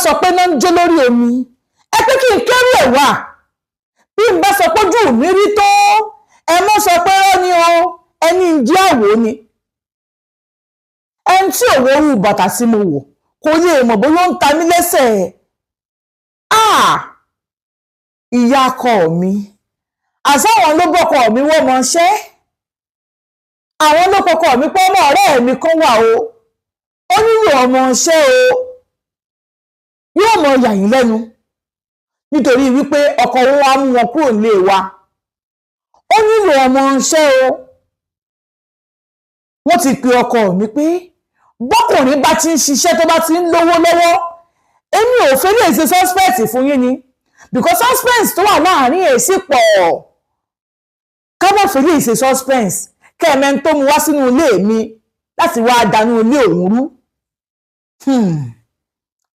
sọ pé náà ń jó lórí omi ẹ pé kí n kẹ́rù ẹ̀ wá bí n bá sọ pé ojú mi rí tó ẹ mọ́ sọ pé rọ́ ni o ẹni ń jẹ́ àwò ni ẹni tí òwò orú bàtà sí mo wò kò lè mọ̀ bóyá ó ń ta mí lẹ́sẹ̀ ìyá ọkọ mi àsáwọn ló bọ́kọ mi wọ́n mọ ṣẹ́ àwọn ló kọkọ mi pé ọmọ ọ̀rẹ́ mi kan wà o ó nílò ọmọ ṣẹ́ o yóò mọ yà yín lẹ́nu nítorí wípé ọkọ wọn wá mú wọn kúrò nílé wa ó nílò ọmọ ṣẹ́ o wọ́n ti pe ọkọ mi pé bọ́kùnrin bá ti ń ṣiṣẹ́ tó bá ti ń lówó lọ́wọ́ èmi ò fẹ́ lè ṣe suspect fún yín ni because suspense tó wà láàrin èsì pọ̀ ká má fẹ́ lè ṣe suspense kẹ́ẹ̀mẹ́ tó mu wá sínú ilé mi láti wá dànù ilé òun rú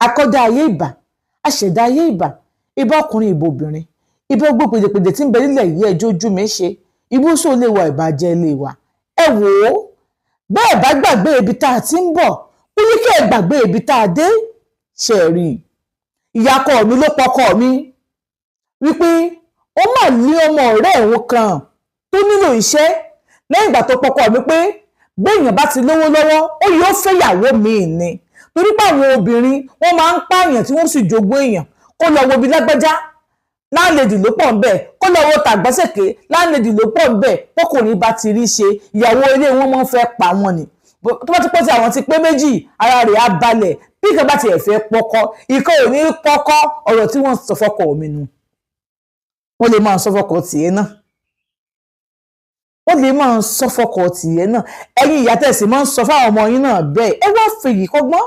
akọ́dá ayé ìbà aṣẹ̀dá ayé ìbà ìbá ọkùnrin ìbò obìnrin ìbá gbogbo pèdèpèdè tí ń bẹ nílẹ̀ yìí ẹjọ́ ojú mi ṣe ibùsọ̀ ilé wa ìbàjẹ́ ilé wa ẹ wò ó bẹ́ẹ̀ bá gbàgbé ibi tá a ti ń bọ̀ ó ní kí ẹ gbàgbé ibi tá a dé ṣe rí ìyá ọkọ mi ló pọkọ mi wípé ó mà ní ọmọ ọ̀rẹ́ òun kan tó nílò iṣẹ́ lẹ́yìn ìgbà tó pọkọ mi pé béèyàn bá ti lówó lọ́wọ́ ó yóò fẹ́yàwó míì ni torí pé àwọn obìnrin wọ́n máa ń pààyàn tí wọ́n sì jogún èèyàn kó lọ wo bí lágbájá láńlẹ́dì ló pọ̀ ń bẹ̀ kó lọ wo tàgbásẹ̀ké láńlẹ́dì ló pọ̀ ń bẹ̀ tọkùnrin bá ti rí ṣe ìyàwó ilé wọn máa ń fẹ́ pa wọn ni tó bá ti pọ̀ sí àwọn ti pé méjì ara rẹ̀ á balẹ̀ bí kan bá tiẹ̀ fẹ́ pọkọ ìkan ò ní pọkọ ọ̀rọ̀ tí wọ́n sọ fọkọ mi nu wọ́n lè máa sọ fọkọ tiẹ̀ náà wọ́n lè máa sọ fọkọ tiẹ̀ náà ẹ̀yin ìyá tẹ̀sí máa ń sọ fáwọn ọmọ yín náà bẹ́ẹ̀ ẹ wá fèyí kọ́gbọ́n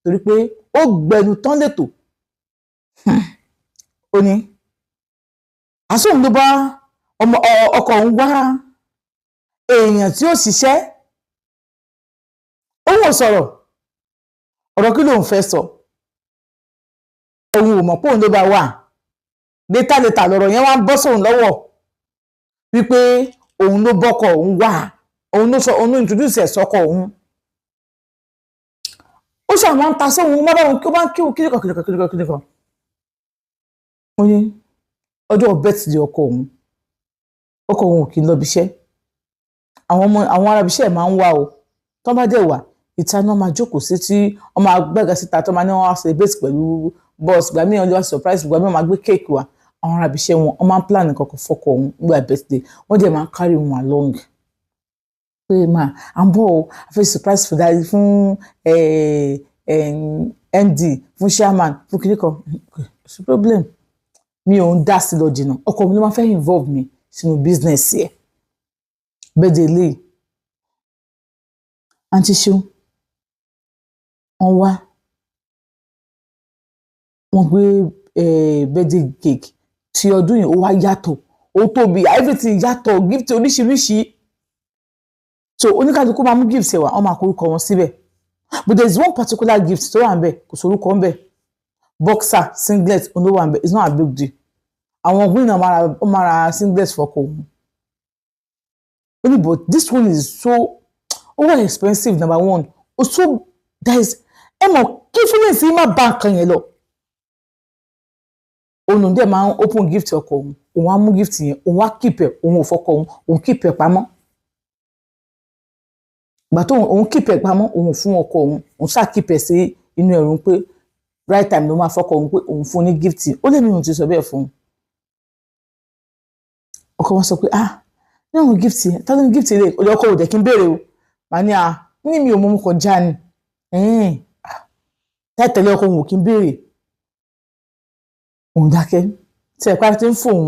torí pé ó gbẹnu tán lẹ́tọ̀ ó ní àsóhun ló bá ọkọ òun wá èèyàn tí ó ṣiṣẹ́ òun ò sọ̀rọ̀ ọ̀rọ̀ kí lòun fẹ́ sọ òun ò mọ̀ pé òun ló bá wà létà lọ̀rọ̀ yẹn wá ń bọ́ sóun lọ́wọ́ wípé òun ló bọ́kọ òun wà òun ló introduce ẹ̀ sọ́kọ òun ó ṣàwọn ń ta sóhun má bá wọn kí ó bá ń kíríkan ó ní ọjọ́ birthday ọkọ òun ò kí ń lọ ibiṣẹ́ àwọn arábíṣẹ́ máa ń wá o tó bá dẹ̀ wà ìta náà máa jókòó sí tí wọ́n máa gbẹ́gà síta tó máa ní wọ́n wá celebrate pẹ̀lú boss gbà mí ọjọ́ surprise gbà mí wọ́n máa gbé cake wá àwọn arábíṣẹ́ wọn máa ń plan nǹkan kan fọ́kọ òun nígbà birthday wọ́n dẹ̀ máa ń carry wọn along pé máa à ń bọ̀ o a fẹ́ surprise fún MD fún chairman fún kìnìkan no problem mi ò ń dá sí lọ jìnnà ọkọ mi ló máa fẹ́ involve mi sínú business yẹ bẹ́ẹ̀dẹ̀ lè àǹtí ṣeun wọ́n wá wọ́n gbé birthday cake tí ọdún yìí ó wá yàtọ̀ ó tóbi everything yàtọ̀ gift oríṣiríṣi so oníkàlùkù máa mú gift ẹ̀ wá wọ́n máa kórúkọ wọn síbẹ̀ but there is one particular gift tó wà ń bẹ̀ kò sórúkọ ń bẹ̀ boxer singlet olówó àmbẹ it's not a big deal àwọn ọgbìn náà máa ra singlet fọkọ òun only but this one is so over expensive number one also there is ẹ mọ̀ kí feelings yìí má bá nǹkan yẹn lọ òun dẹ̀ máa ń open gift ọkọ òun á mú gift yẹn òun á keep ẹ̀ òun ò fọkọ òun keep ẹ̀ pamọ́ gbà tó òun keep ẹ̀ pamọ́ òun fún ọkọ òun ṣáà keep ẹ̀ sí inú ẹ̀rù pé right time ló máa fọkọ òun pé òun fún ní gift ó lè mìíràn ti sọ bẹ́ẹ̀ fún un ọkọ wọn sọ pé ní àwọn gift yẹn tá ló ní gift ilé ọkọ òdẹ kí n béèrè o màá ní ní mi ò mọ ọmọkọ já ni tẹ́tẹ̀lé ọkọ òun ò kí n béèrè òun dákẹ́ tí ẹ̀pá ti ń fòun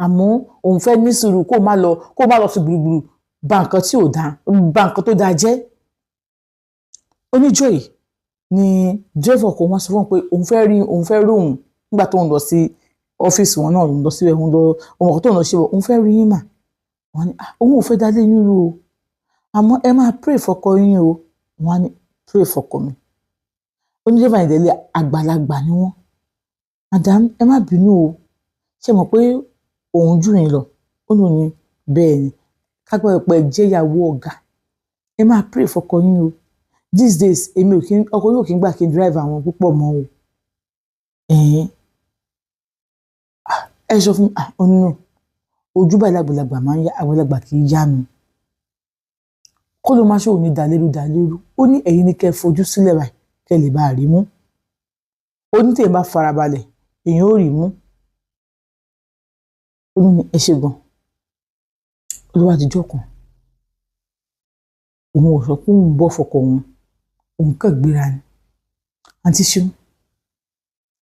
àmọ́ òun fẹ́ ní sùúrù kó má lọ sí gbùrùgbùrù bà nǹkan tí ò dáa bà nǹkan tó dáa jẹ́ oníjọ́ yìí ni driver kò wọ́n sọ fún un pé òun fẹ́ rí òun nígbà tó ń lọ sí ọ́fíìsì wọn náà òun lọ síbẹ̀ òun ọkọ̀ tó ń lọ ṣe òun fẹ́ rí yín mà wọ́n ní òun ò fẹ́ dálé yín rú o àmọ́ ẹ máa pray fọkọ yín o wọ́n á ní pray fọkọ mi onídẹ́fà ìdẹ́lẹ̀ àgbàlagbà ni wọ́n madam ẹ má bínú o ṣe mọ̀ pé òun jù yín lọ ó lò ní bẹ́ẹ̀ ni kápẹ́ pẹ́ jẹ́ ìyàwó ọ̀gá ẹ máa pray fọkọ yín o these days èmi ọkọ yóò kí n gbà kí n drive àwọn púpọ̀ mọ́ o ẹ sọ fún ọ̀nà ojú báyìí lágbàlagbà máa ń yá àgbàlagbà kì í yá mi kó ló máa ṣe òní dàlérú ó ní ẹ̀yin ni kẹ́ fojú sílẹ̀ báyìí kẹ́ lè bá a rí mú ó ní tèmi bá farabalẹ̀ èèyàn ò rí mú ó ní ẹ ṣe gan olúwa àtijọ́ kan òun ò sọ pé òun bọ́ fọkọ òun kàn gbéra ni àǹtí ṣeun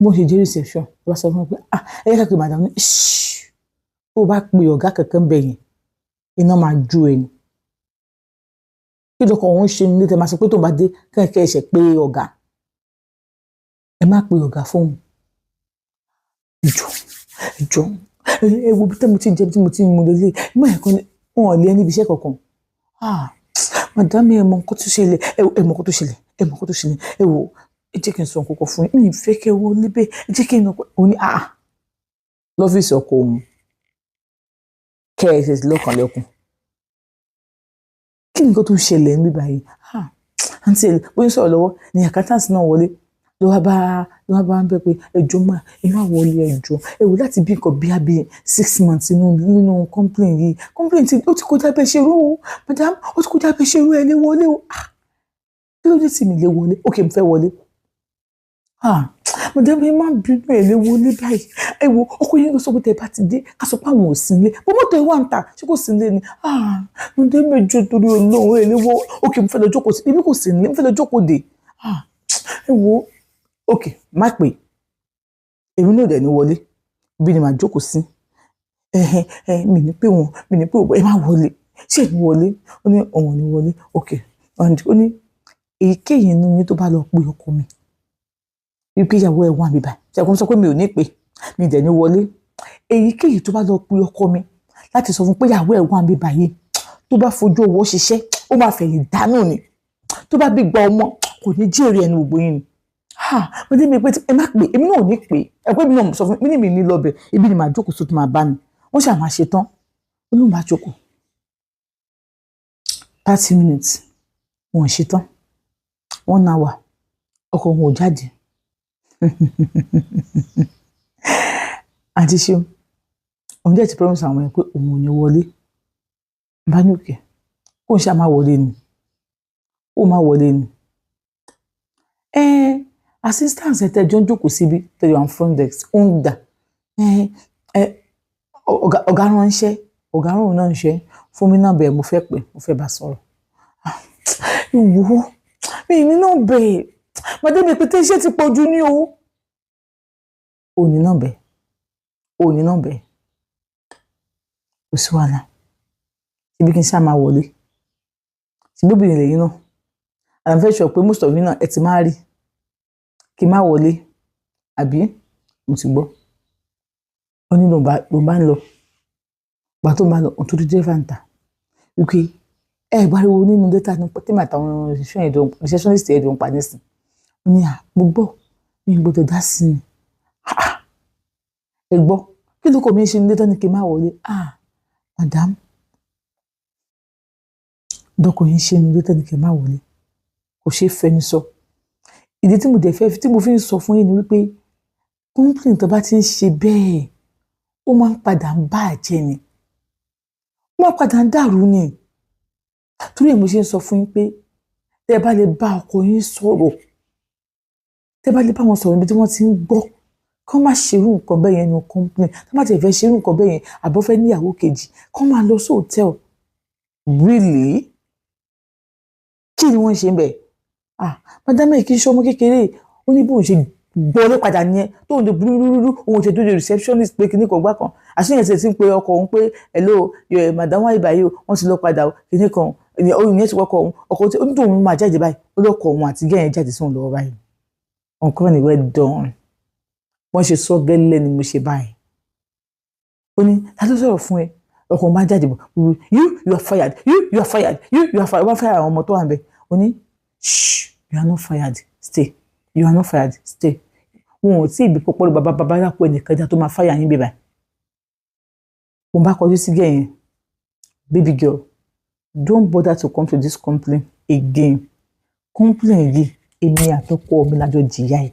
bó ṣe jẹ́ reception ló bá sọ fún mi pé ẹ yẹ ká kí madam ní tó bá pe ọ̀gá kankan bẹ̀ yẹn iná máa ju ẹ ni kí lọkọ̀ òun ṣe nílé tẹ máa sọ pé tó bá dé kẹ́kẹ́ ẹ̀ṣẹ̀ pé ọ̀gá ẹ má pe ọ̀gá fóun ìjọ ẹ wo bí tẹ́mo tí ń jẹ bí mo ti ń mu lélẹ̀ mọ́ ẹ̀kọ́ ni wọn ò lé níbi iṣẹ́ kankan madam ẹ mọ nǹkan tó ṣẹlẹ̀ ẹ mọ nǹkan tó ṣẹlẹ̀ ẹ wò ẹ jẹ́ kí n sọ nǹkan kan fún yín mi ì fẹ́ kẹ́ wọlé bẹ́ẹ̀ ẹ jẹ́ kí n òun ní lọ́fíìsì ọkọ òun kẹ́ ẹ ṣe lọ́kàn lẹ́kùn kí nǹkan tó ṣẹlẹ̀ ń bí báyìí àǹtí ẹ̀ bóyá sọ̀rọ̀ lọ́wọ́ ní àkátàǹsì náà wọlé ló wá bá ń bẹ pé ẹjọ́ máa ẹ má wọlé ẹjọ́ ẹ wò láti bí nǹkan bí 6 months nínú complain yìí complain tí ó ti kọjá bẹ́ẹ̀ ṣe rú o madam ó ti kọjá bẹ́ẹ̀ ṣe rú ẹ lé wọlé o kí ló dé tí mi lè wọlé ok mo fẹ́ wọlé madam ẹ má bínú ẹ lé wọlé báyìí ẹ wo ọkọ yẹn ló sọ pé tẹ bá ti dé ká sọ pé àwọn ò sí nílé bó mọ́tò ẹ wà ń ta ṣé kò sí nílé ni madam mẹjọ torí Ọlọ́run ẹ lé wọ ok mo fẹ́ lọ jókòó sí ibi kò sí nílé mo fẹ́ lọ jókòó dé ẹ wo ok má pè èmi náà dẹ̀ ní wọlé bí ni màá jókòó sí mi ní pé ẹ má wọlé ṣé ẹ ní wọlé ó ní ọ̀hún ní wọlé ok ó ní èyíkéyìí inú yín tó bá lọ pé ọkọ mi wípé ìyàwó ẹ̀ wà mí báyìí ṣàkóso sọ pé mi ò ní pè mi dẹ̀ ní wọlé èyíkéyìí tó bá lọ pé ọkọ mi láti sọ fún pé ìyàwó ẹ̀ wà mí báyìí tó bá fojú owó ṣiṣẹ́ ó máa fẹ̀yìn dánù ni tó bá bí gba ọmọ kò ní jèrè ẹnu gbogbo yín ni mo dé mi pé ẹ má pè èmi náà ò ní pè ẹ pé mi náà sọ fún mi ní lọ́bẹ̀ ibi ni màá jókòó sótú máa bá mi wọ́n ṣáà máa ṣe tán ó lóun bá jókòó 30 minutes wọ́n ṣe tán 1 hour ọkọ wọn ò jáde àti ṣeun òun dẹ̀ ti promise àwọn ẹ̀ pé òun ò ní wọlé bá ní òkè kó n ṣáà má wọlé ni ó má wọlé ni assistance ẹ̀ tẹ́jọ́ ń jókòó síbi tẹ́jọ́ àwọn front desk ó ń gbà ọ̀gá ránṣẹ́ ọ̀gá rán òun náà ń ṣe fún mi náà bẹ́ẹ̀ mo fẹ́ pè mo fẹ́ bá sọ̀rọ̀ ìwò mi náà bẹ́ẹ̀ mọ̀dé mi pété iṣẹ́ ti pọ̀ jù ní o òní náà bẹ́ẹ̀ kò sí wàhálà síbi kí n ṣáà máa wọlé síbi obìnrin lẹ́yìn náà I'm very sure pé most of you náà ẹ ti máa rí kí n má wọlé àbí mo ti gbọ́ ó ní ló bá ń lọ gbà tó máa lọ ohun tó dé dẹ́fà ń ta wípé ẹ gbáriwo nínú dẹ́tà ní tèmi àtàwọn receptionist ẹ̀dùn ń pa nísìn ó ní mo gbọ́ mi gbọ́dọ̀ dá sí ni ẹ gbọ́ kí ló kọ́ mi ṣe ní dẹ́tà ní kí n má wọlé madam dọ́kọ̀ yín ṣe ní dẹ́tà ní kí n má wọlé kò ṣeé fẹnu sọ ìdí tí mo dẹ̀ fẹ́ tí mo fi ń sọ fún yín ni wípé complain tó bá ti ń ṣe bẹ́ẹ̀ ó máa ń padà ń bá àjẹ́ ni ó máa ń padà ń dàrú ni torí ẹ̀ mo ṣe ń sọ fún yín pé tẹ́ bá lè bá ọkọ yín sọ̀rọ̀ tẹ́ bá lè bá wọn sọ̀rọ̀ níbi tí wọ́n ti ń gbọ́ kọ́ máa ṣerú nǹkan bẹ́ẹ̀ yẹn nu complain tó bá tẹ̀ fẹ́ ṣerú nǹkan bẹ́ẹ̀ yẹn àbọ̀ fẹ́ níyàwó kejì kọ́ máa lọ sí hòtẹ́ẹ̀lì really kí ni wọ́n ṣe ń bẹ̀ madame kì í ṣe ọmọ kékeré ó ní bóun ṣe gbọ́lé padà nìyẹn tóun lè burúburú òun ṣe tó di receptionist pé kíní kan gbá kan àṣeyàn ṣe ti ń pe ọkọ òun pé hello madam wa ìbàyè o wọ́n ti lọ padà kíní kan oyún yẹn ti wọ́kọ̀ òun ọkọ tí ó ní tóun máa jáde báyìí ó lọ́kọ̀ òun àti gẹ́yẹn jáde sí òun lọ́wọ́ báyìí ọ̀nkọ́ ni well done wọ́n ṣe sọ gẹ́lẹ́ ni mo ṣe báyìí ó ní ta ló sọ̀rọ̀ fún ẹ ọkọ òun máa jáde bọ̀ you are fired you are fired you are fired wọ́n fẹ́ àwọn ọmọ tó wà ń bẹ̀ ó ní shh you are not fired stay you are not fired stay wọn ò tí ì bí pọpọlọ bàbá yàpọ ẹnìkan já tó máa fáyà yín bíbá wọn bá kọjú sí gẹ̀yìn baby girl don't bother to come to this complaint again complaint yìí èmi àtọkọ mi lájọ jìyà ẹ